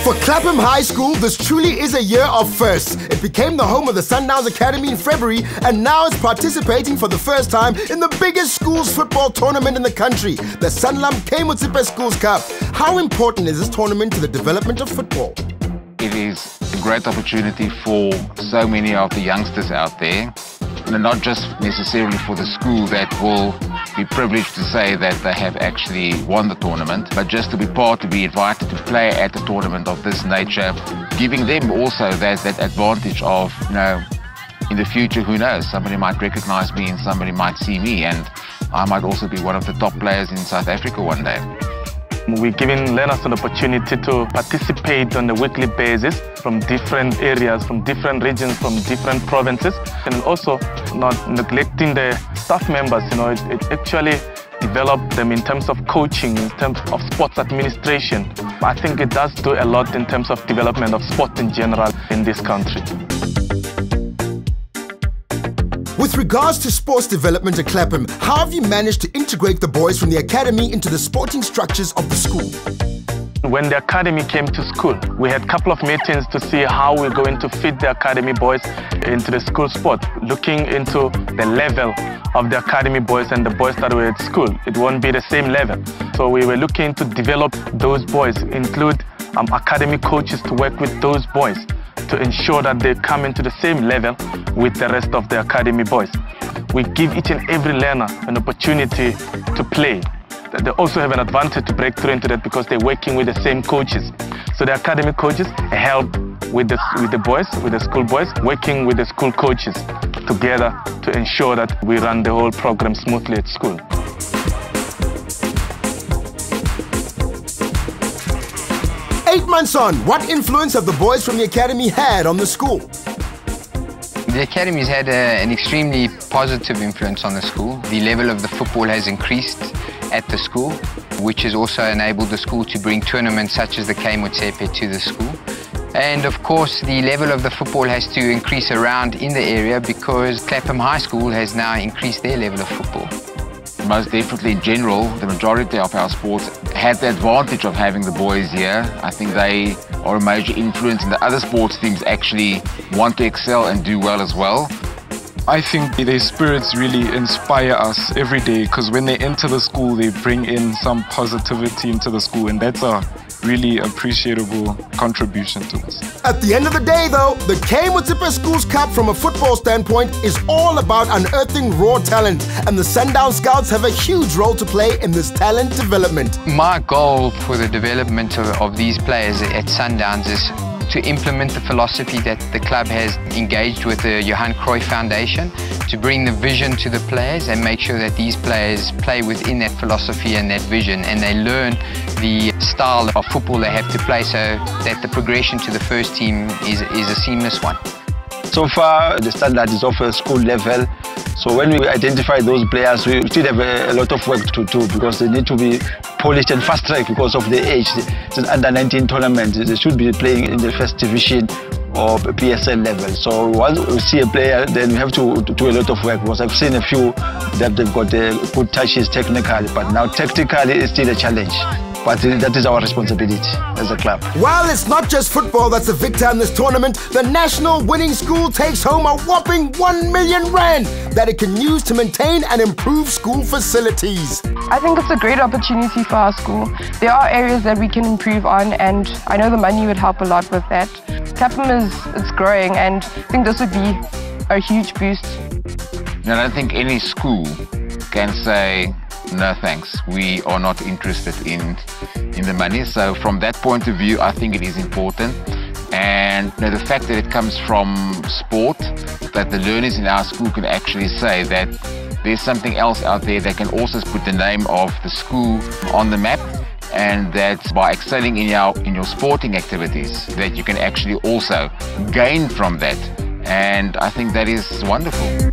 For Clapham High School, this truly is a year of firsts. It became the home of the Sundowns Academy in February, and now it's participating for the first time in the biggest schools football tournament in the country, the Clapham Kay Motsepe Schools Cup. How important is this tournament to the development of football? It is a great opportunity for so many of the youngsters out there, and not just necessarily for the school that will be privileged to say that they have actually won the tournament, but just to be invited to play at a tournament of this nature, giving them also that advantage of, in the future, who knows, somebody might recognize me and somebody might see me, and I might also be one of the top players in South Africa one day. We're giving learners an opportunity to participate on a weekly basis from different areas, from different regions, from different provinces, and also not neglecting the staff members. It actually developed them in terms of coaching, in terms of sports administration. I think it does do a lot in terms of development of sport in general in this country. With regards to sports development at Clapham, how have you managed to integrate the boys from the academy into the sporting structures of the school? When the academy came to school, we had a couple of meetings to see how we're going to fit the academy boys into the school sport, looking into the level of the academy boys and the boys that were at school. It won't be the same level. So we were looking to develop those boys, include academy coaches to work with those boys, to ensure that they come into the same level with the rest of the academy boys. We give each and every learner an opportunity to play. They also have an advantage to break through into that because they're working with the same coaches. So the academy coaches help with the boys, with the school boys, working with the school coaches together to ensure that we run the whole program smoothly at school. Eight months on, what influence have the boys from the academy had on the school? The academy's had an extremely positive influence on the school. The level of the football has increased at the school, which has also enabled the school to bring tournaments such as the Kay Motsepe to the school. And of course, the level of the football has to increase around in the area because Clapham High School has now increased their level of football. Most definitely, in general, the majority of our sports had the advantage of having the boys here. I think they are a major influence, and the other sports teams actually want to excel and do well as well. I think their spirits really inspire us every day because when they enter the school, they bring in some positivity into the school, and that's a really appreciable contribution to us. At the end of the day, though, the Kay Motsepe Schools Cup from a football standpoint is all about unearthing raw talent, and the Sundown Scouts have a huge role to play in this talent development. My goal for the development of these players at Sundowns is to implement the philosophy that the club has engaged with the Johan Cruyff Foundation, to bring the vision to the players and make sure that these players play within that philosophy and that vision, and they learn the style of football they have to play so that the progression to the first team is a seamless one. So far, the standard is of a school level. So when we identify those players, we still have a lot of work to do because they need to be polished and fast-tracked because of the age. It's an under-19 tournament. They should be playing in the first division or PSL level. So once we see a player, then we have to do a lot of work because I've seen a few that they've got good touches technically, but now tactically it's still a challenge. But that is our responsibility as a club. While it's not just football that's the victor in this tournament, the national winning school takes home a whopping 1 million rand that it can use to maintain and improve school facilities. I think it's a great opportunity for our school. There are areas that we can improve on, and I know the money would help a lot with that. Clapham it's growing, and I think this would be a huge boost. I don't think any school can say, no thanks, we are not interested in the money. So from that point of view, I think it is important. And the fact that it comes from sport, that the learners in our school can actually say that there's something else out there that can also put the name of the school on the map, and that by excelling in your sporting activities, that you can actually also gain from that. And I think that is wonderful.